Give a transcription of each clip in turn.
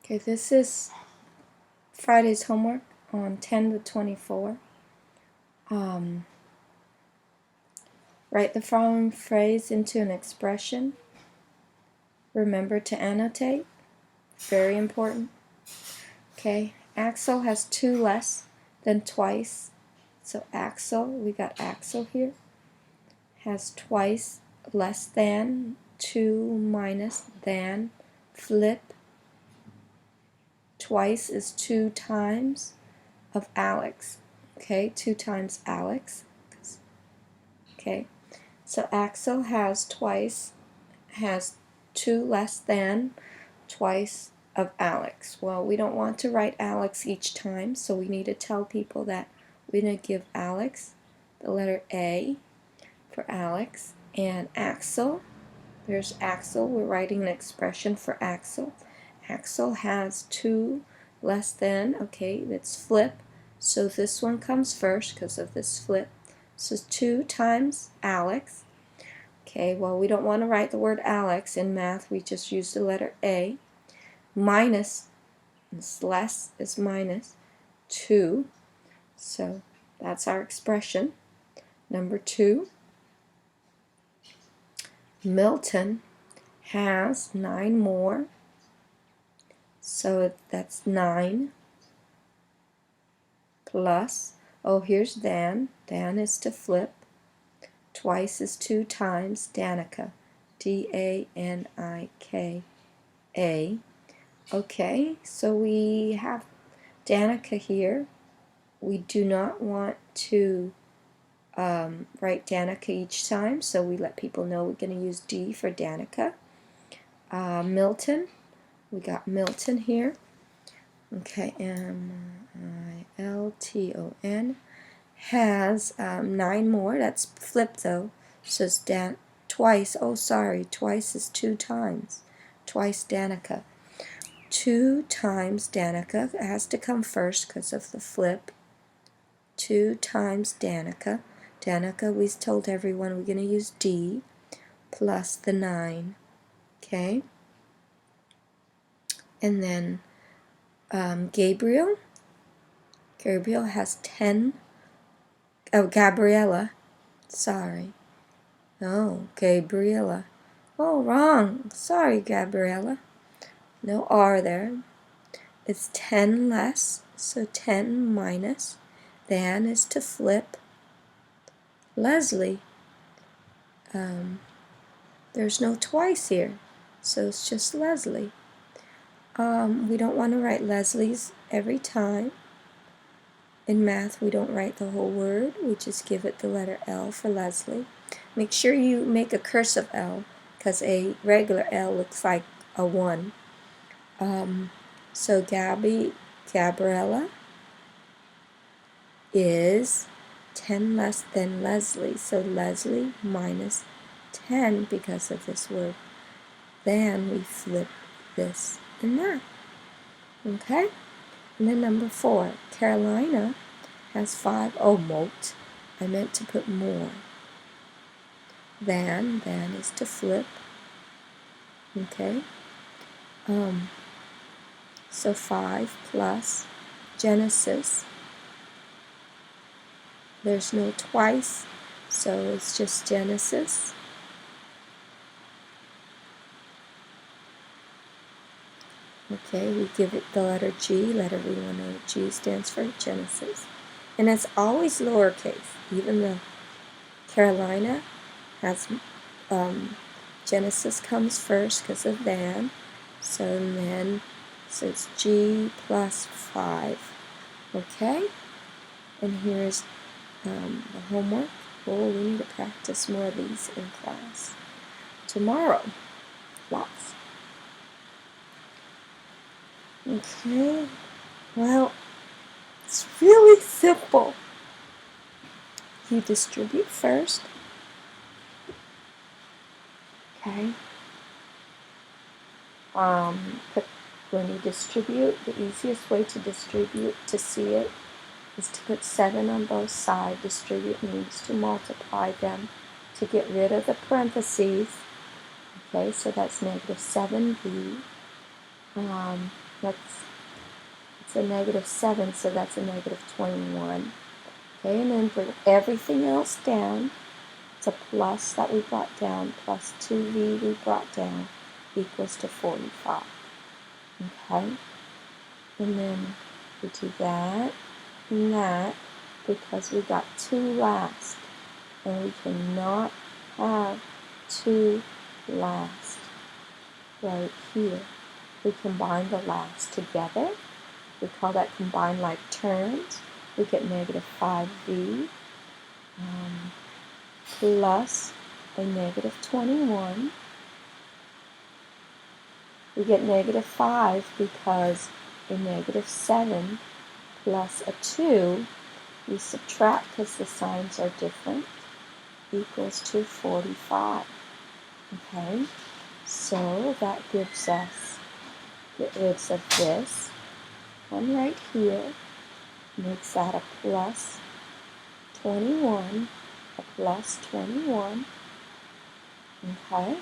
Okay, this is Friday's homework on 10 to 24. Write the following phrase into an expression. Remember to annotate. Very important. Okay, Axel has 2 less than twice. So Axel, we got Axel here, has twice less than, 2 minus than, flip. Twice is 2 times of Alex. Okay, 2 times Alex. Okay, so Axel has 2 less than twice of Alex. Well, we don't want to write Alex each time, so we need to tell people that we're going to give Alex the letter A for Alex, and Axel, there's Axel, we're writing an expression for Axel. Axel has 2 less than, okay, let's flip. So this one comes first because of this flip. So 2 times Alex. Okay, well, we don't want to write the word Alex in math. We just use the letter A. Minus is less is minus 2. So that's our expression. Number 2. Milton has 9 more. So that's 9 plus, oh, here's Dan. Dan is to flip. Twice is 2 times Danica. D-A-N-I-K-A. Okay, so we have Danica here. We do not want to write Danica each time, so we let people know we're going to use D for Danica. Milton, we got Milton here. Okay, M-I-L-T-O-N has 9 more. That's flip though. So it's twice. Oh, sorry. Twice is 2 times. Twice Danica. 2 times Danica. It has to come first because of the flip. 2 times Danica. Danica, we told everyone we're going to use D plus the 9. Okay? And then Gabriel. Gabriel has 10. Oh, Gabriella. Sorry. Oh, Gabriella. Oh, wrong. Sorry, Gabriella. No R there. It's 10 less, so 10 minus. Than is to flip. Leslie. There's no twice here, so it's just Leslie. We don't want to write Leslie's every time. In math, we don't write the whole word. We just give it the letter L for Leslie. Make sure you make a cursive L, because a regular L looks like a 1. So Gabriella is 10 less than Leslie. So Leslie minus 10 because of this word. Then we flip this and that. Okay? And then number 4, Carolina has 5. Oh, mote. I meant to put more. Than is to flip. Okay? So 5 plus Genesis. There's no twice, so it's just Genesis. Okay, we give it the letter G, letter we want to know G stands for Genesis. And it's always lowercase, even though Carolina has Genesis comes first because of than. So it's G plus 5. Okay? And here's the homework. Oh, we need to practice more of these in class. Tomorrow, lots. Okay, well, it's really simple. You distribute first. Okay. When you distribute, the easiest way to distribute, to see it, is to put 7 on both sides. Distribute means to multiply them to get rid of the parentheses. Okay, so that's negative 7b That's it's a negative 7, so that's a negative 21. Okay, and then bring everything else down. It's a plus that we brought down, plus 2v we brought down, equals to 45. Okay, and then we do that and that because we got 2 last, and we cannot have 2 last right here. We combine the last together. We call that combined like terms. We get negative 5v plus a negative 21. We get negative 5 because a negative 7 plus a 2, we subtract because the signs are different, equals to 45. Okay, so that gives us, get rid of this one right here, makes that a plus 21, a plus 21. Okay,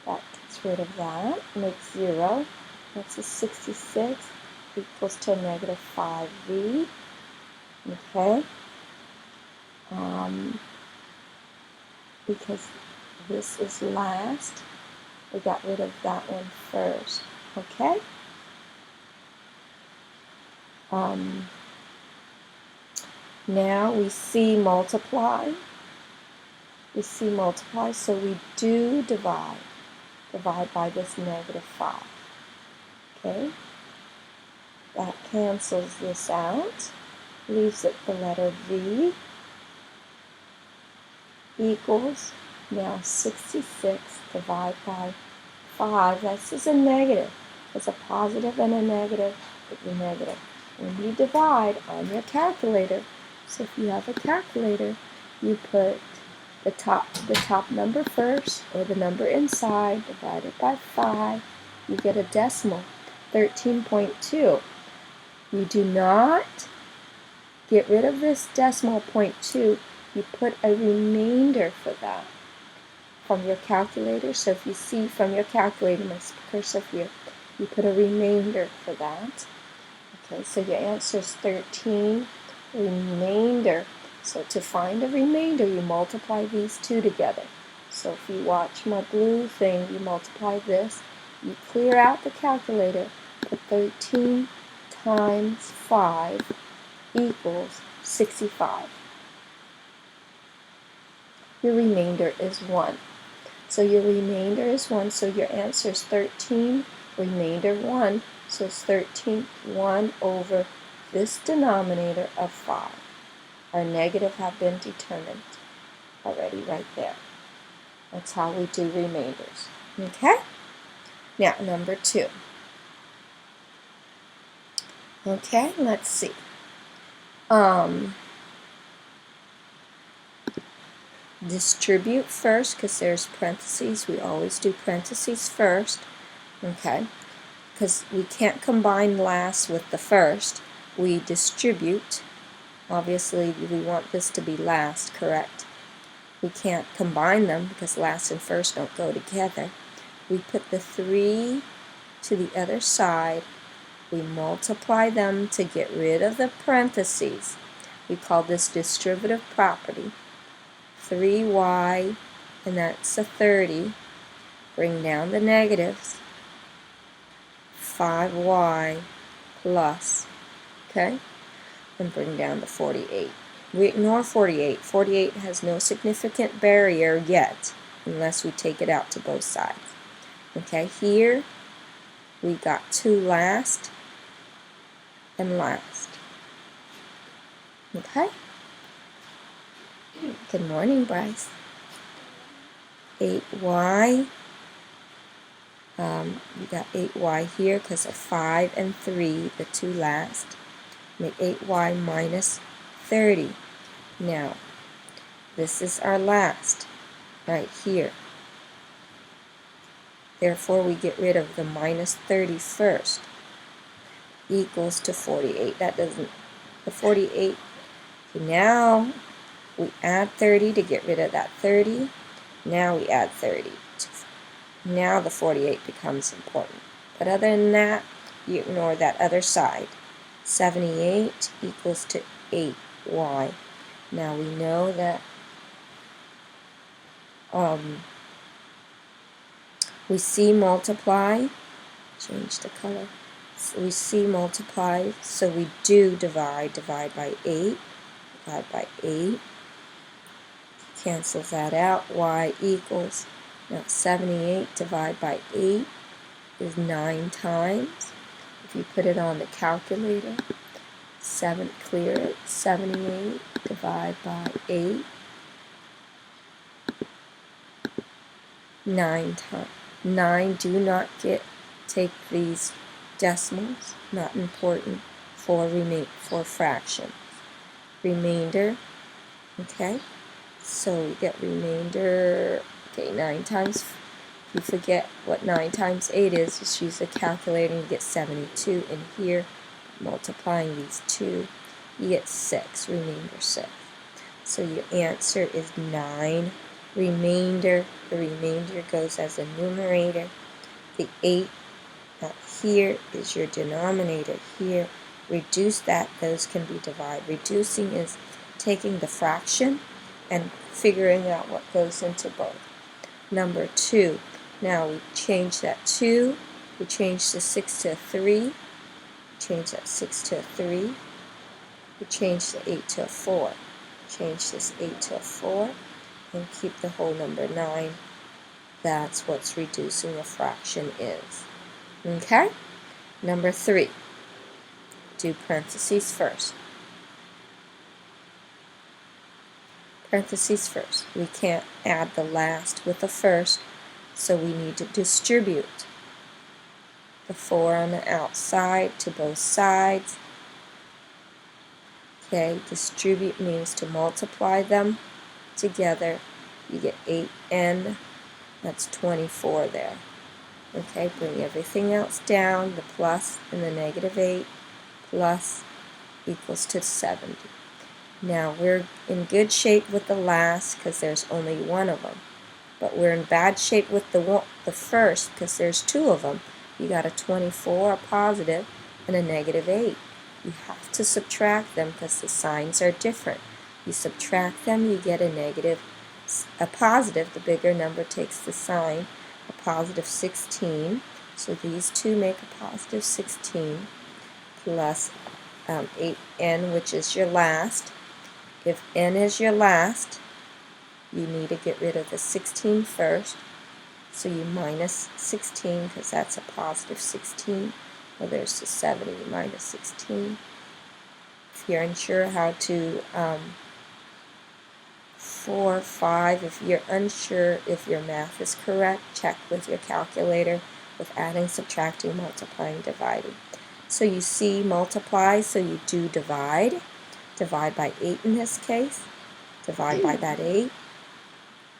that gets rid of that, makes 0. That's a 66 equals to a negative 5v. Okay, because this is last, we got rid of that one first. Okay. Now we see multiply. We see multiply, so we do divide. Divide by this negative 5. Okay. That cancels this out. Leaves it the letter V equals, now 66 divided by 5. This is a negative. It's a positive and a negative. It's a negative. When you divide on your calculator, so if you have a calculator, you put the top number first, or the number inside, divided by 5. You get a decimal, 13.2. You do not get rid of this decimal point 2. You put a remainder for that from your calculator. So if you see from your calculator, my cursor here, you put a remainder for that. Okay, so your answer is 13 remainder. So to find a remainder, you multiply these two together. So if you watch my blue thing, you multiply this, you clear out the calculator, put 13 times 5 equals 65. Your remainder is 1. So your remainder is 1, so your answer is 13, remainder 1, so it's 13, 1 over this denominator of 5. Our negative have been determined already right there. That's how we do remainders. Okay? Now, number 2. Okay, let's see. Distribute first, because there's parentheses. We always do parentheses first. Okay? Because we can't combine last with the first. We distribute. Obviously, we want this to be last, correct? We can't combine them because last and first don't go together. We put the 3 to the other side. We multiply them to get rid of the parentheses. We call this distributive property. 3y, and that's a 30. Bring down the negatives. 5y plus, okay? And bring down the 48. We ignore 48. 48 has no significant barrier yet, unless we take it out to both sides. Okay, here we got 2 last and last. Okay? Good morning, Bryce. 8y. We got 8y here because of 5 and 3, the 2 last. Make 8y minus 30. Now, this is our last right here. Therefore, we get rid of the minus 30 first. Equals to 48. That doesn't, the 48. So now we add 30 to get rid of that 30. Now we add 30. Now the 48 becomes important. But other than that, you ignore that other side. 78 equals to 8y. Now we know that we see multiply. Change the color. So we see multiply, so we do divide. Divide by 8. Divide by 8. Cancels that out. Y equals, now 78 divided by 8 is 9 times. If you put it on the calculator, clear it. 78 divided by 8, 9 times. 9, do not take these decimals, not important for fractions. Remainder, okay, so we get remainder, okay, 9 times, if you forget what 9 times 8 is, just use the calculator and you get 72, and here, multiplying these two, you get 6, remainder 6. So your answer is 9. Remainder, the remainder goes as a numerator. The 8 here is your denominator here. Reduce that, those can be divided. Reducing is taking the fraction and figuring out what goes into both. Number 2, now we change that 2, we change the 6 to a 3, change that 6 to a 3, we change the 8 to a 4, change this 8 to a 4, and keep the whole number 9. That's what reducing a fraction is. Okay? Number 3, do parentheses first. Parentheses first. We can't add the last with the first, so we need to distribute the 4 on the outside to both sides. Okay, distribute means to multiply them together. You get 8n, that's 24 there. Okay, bring everything else down, the plus and the negative 8, plus equals to 70. Now we're in good shape with the last because there's only one of them. But we're in bad shape with the first because there's two of them. You got a 24, a positive, and a negative 8. You have to subtract them because the signs are different. You subtract them, you get a positive, the bigger number takes the sign, a positive 16. So these two make a positive 16 plus 8n, which is your last. If n is your last, you need to get rid of the 16 first. So you minus 16 because that's a positive 16. Well, there's the 70 minus 16. If you're unsure how to 4, 5, if you're unsure if your math is correct, check with your calculator with adding, subtracting, multiplying, dividing. So you see multiply, so you do divide. Divide by 8 in this case. Divide by that 8.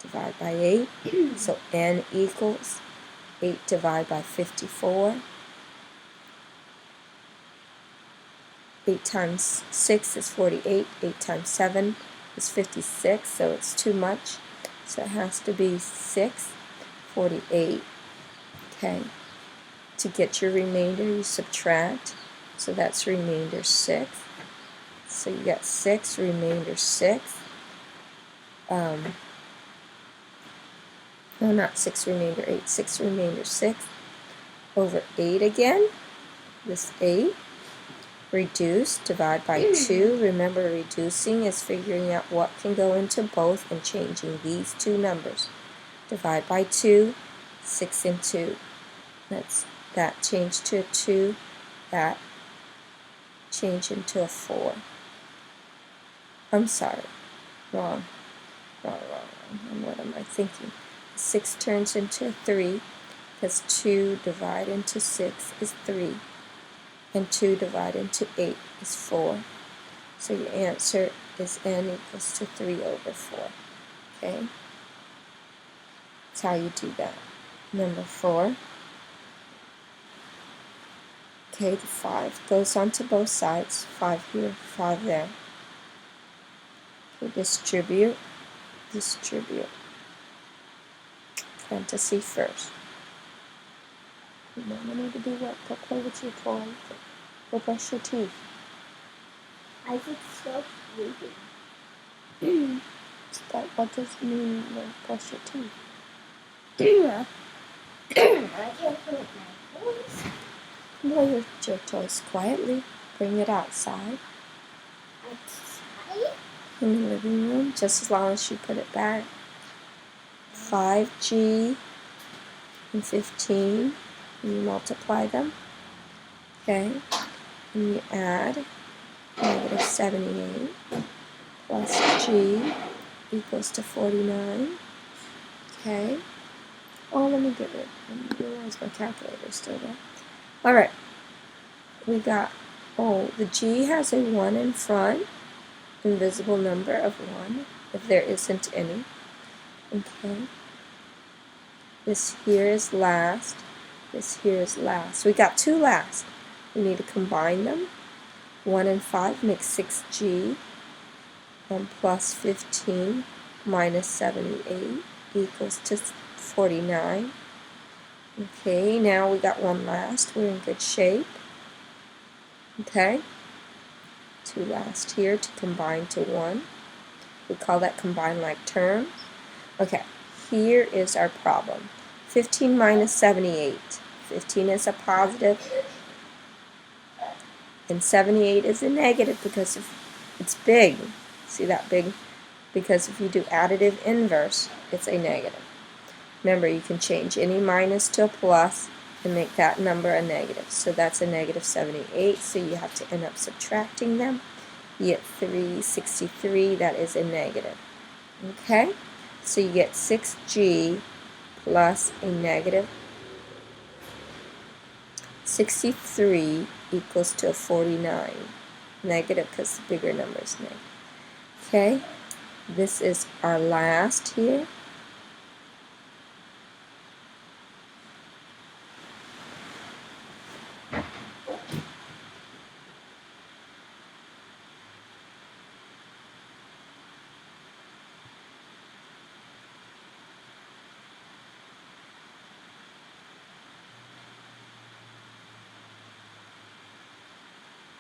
Divide by 8. So n equals 8 divided by 54. 8 times 6 is 48. 8 times 7 is 56, so it's too much. So it has to be 6, 48. Okay. To get your remainder, you subtract. So that's remainder 6. So you got 6, remainder 6. No, not 6, remainder 8. 6, remainder 6 over 8 again. This 8. Reduce, divide by 2. Remember, reducing is figuring out what can go into both and changing these two numbers. Divide by 2, 6 and 2. That changed to a 2. That changed into a 4. I'm sorry. Wrong. What am I thinking? 6 turns into a 3 because 2 divided into 6 is 3. And 2 divided into 8 is 4. So your answer is n equals to 3 over 4. Okay? That's how you do that. Number 4. Okay, the 5 goes onto both sides. 5 here, 5 there. Okay, distribute. Distribute. 20 first. Mama need to do what? Go play with your toys. Go brush your teeth. I just stopped sleeping. What does it mean when brush your teeth? I can't play with my toys. Play with your toys quietly. Bring it outside. Outside? In the living room, just as long as you put it back. 5G and 15, and you multiply them. Okay, and you add negative 78 plus G equals to 49. Okay. Oh, let me realize my calculator's still there. Alright. We got, the G has a 1 in front, invisible number of 1, if there isn't any. Okay. This here is last. This here is last. We got 2 last. We need to combine them. 1 and 5 makes 6G. Plus 15 minus 78 equals to 49. Okay, now we got 1 last. We're in good shape. Okay. 2 last here to combine to 1. We call that combined like terms. Okay, here is our problem. 15 minus 78. 15 is a positive, and 78 is a negative because it's big. See that big? Because if you do additive inverse, it's a negative. Remember, you can change any minus to a plus and make that number a negative. So that's a negative 78, so you have to end up subtracting them. You get 363, that is a negative. Okay? So you get 6G plus a negative 63 equals to a 49. Negative because the bigger number is negative. Okay? This is our last here.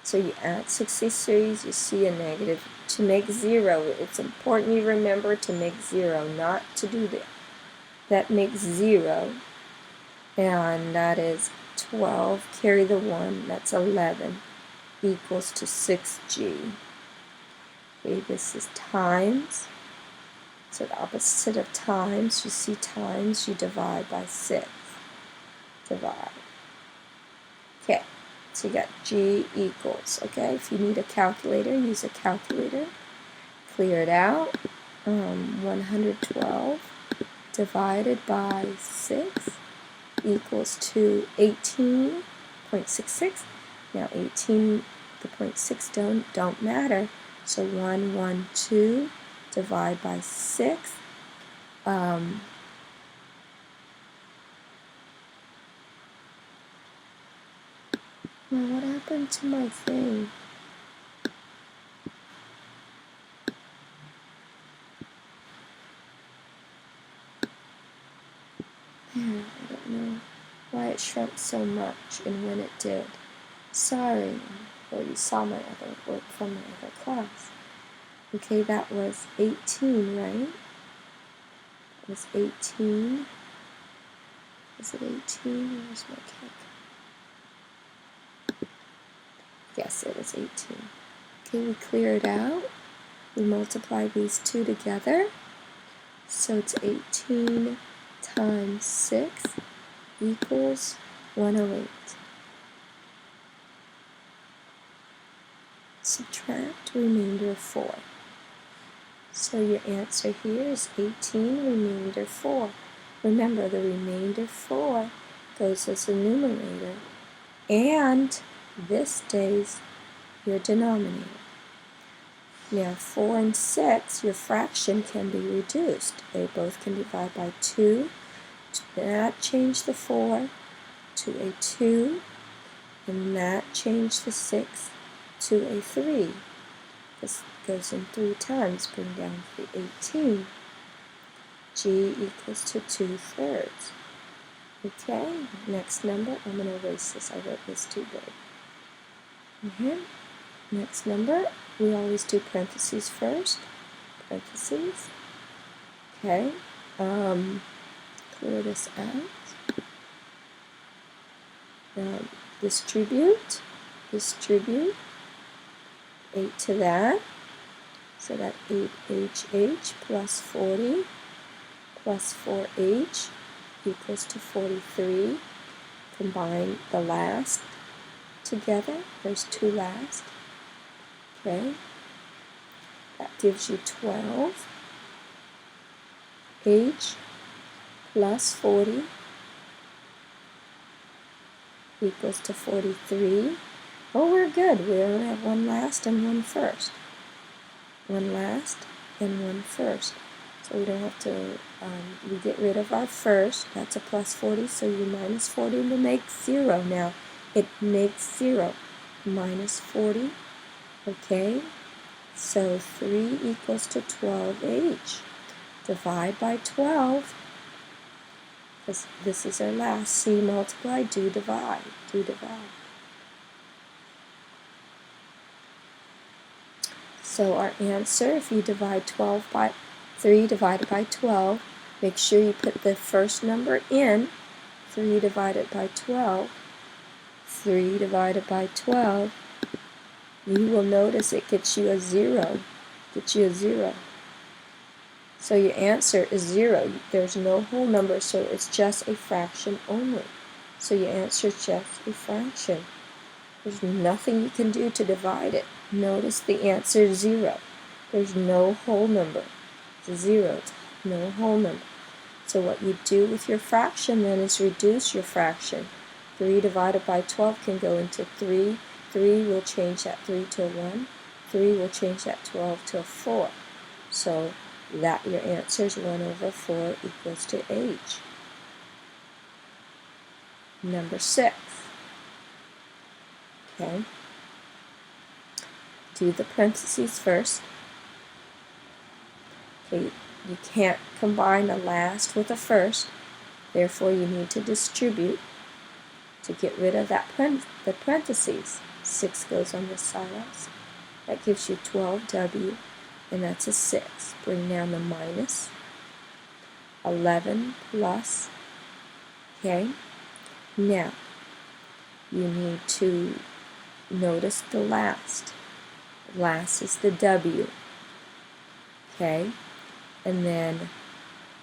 So you add 63, you see a negative. To make 0, it's important you remember to make 0, not to do that. That makes 0, and that is 12, carry the 1, that's 11, equals to 6G. Okay, this is times. So the opposite of times, you see times, you divide by 6. Divide. Okay. So you got G equals, okay? If you need a calculator, use a calculator. Clear it out. 112 divided by 6 equals to 18.66. Now 18, the 0.6 don't matter. So 112 divide by 6. Well, what happened to my thing? I don't know why it shrunk so much and when it did. Sorry. Well, you saw my other work from my other class. Okay, that was 18, right? It was 18. Is it 18? Where's my calculator? Yes, it was 18. Okay, we clear it out. We multiply these two together. So it's 18 times 6 equals 108. Subtract remainder of 4. So your answer here is 18 remainder 4. Remember, the remainder 4 goes as a numerator, and this stays your denominator. Now 4 and 6, your fraction can be reduced. They both can divide by 2. That changed the 4 to a 2, and that changed the 6 to a 3. This goes in 3 times, bring down to 18. G equals to 2/3. Okay, next number, I'm going to erase this, I wrote this too big. Next number, we always do parentheses first, parentheses. Okay, clear this out. Distribute, 8 to that, so that 8hh plus 40 plus 4h equals to 43. Combine the last together, there's two last, okay, that gives you 12, h plus 40 equals to 43. Oh, we're good, we only have one last and one first. One last and one first. So we don't have to, we get rid of our first, that's a plus 40, so you minus 40 will make 0 now. It makes 0, minus 40, okay? So 3 equals to 12h. Divide by 12, because this is our last. See, multiply, do divide, So our answer, if you divide 3 divided by 12, make sure you put the first number in, 3 divided by 12, 3 divided by 12, you will notice it gets you a 0, So your answer is 0. There's no whole number, so it's just a fraction only. So your answer is just a fraction. There's nothing you can do to divide it. Notice the answer is 0. There's no whole number. It's 0. It's no whole number. So what you do with your fraction then is reduce your fraction. 3 divided by 12 can go into 3. 3 will change that 3 to a 1. 3 will change that 12 to a 4. So that your answer is 1 over 4 equals to h. Number 6. Okay. Do the parentheses first. Okay, you can't combine the last with the first, therefore you need to distribute to get rid of that the parentheses. 6 goes on this side also. That gives you 12w, and that's a 6. Bring down the minus. 11 plus. Okay. Now, you need to notice the last. Last is the w. Okay. And then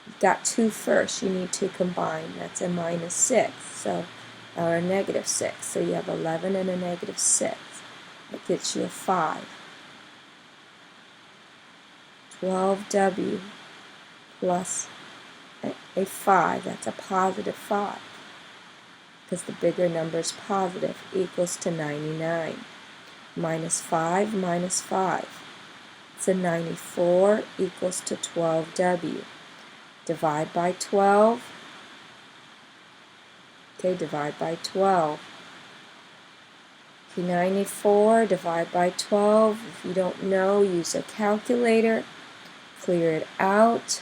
you've got 2 first. You need to combine. That's a minus 6. So, or a negative 6. So you have 11 and a negative 6. That gets you a 5. 12w plus a 5, that's a positive 5, because the bigger number is positive, equals to 99. Minus 5 minus 5, it's a 94, equals to 12w. Divide by 12, okay, divide by 12. 94, divide by 12, if you don't know, use a calculator. Clear it out.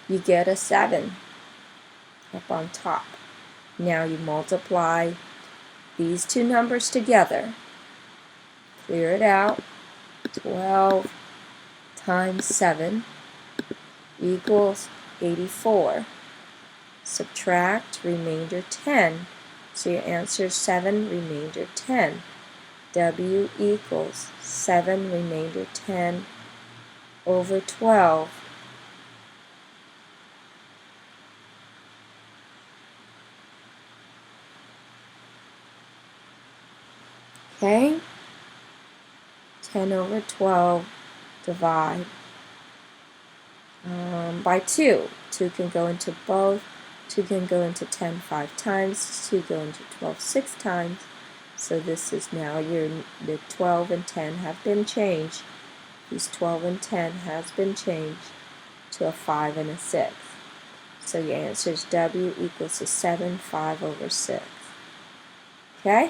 You get a 7 up on top. Now you multiply these two numbers together. Clear it out. 12 times 7 equals 84. Subtract remainder 10. So your answer is 7 remainder 10. W equals 7 remainder 10 over 12. Okay? 10 over 12 divide by 2. 2 can go into both. 2 can go into 10 5 times. 2 go into 12 6 times. So this is now the 12 and 10 have been changed. These 12 and 10 has been changed to a 5 and a 6. So your answer is W equals to 7 5 over 6. Okay?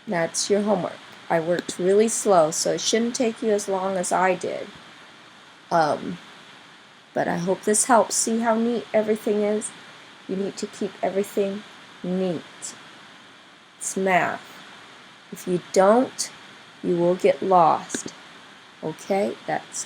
That's your homework. I worked really slow, so it shouldn't take you as long as I did. But I hope this helps. See how neat everything is? You need to keep everything neat. It's math. If you don't, you will get lost. Okay? That's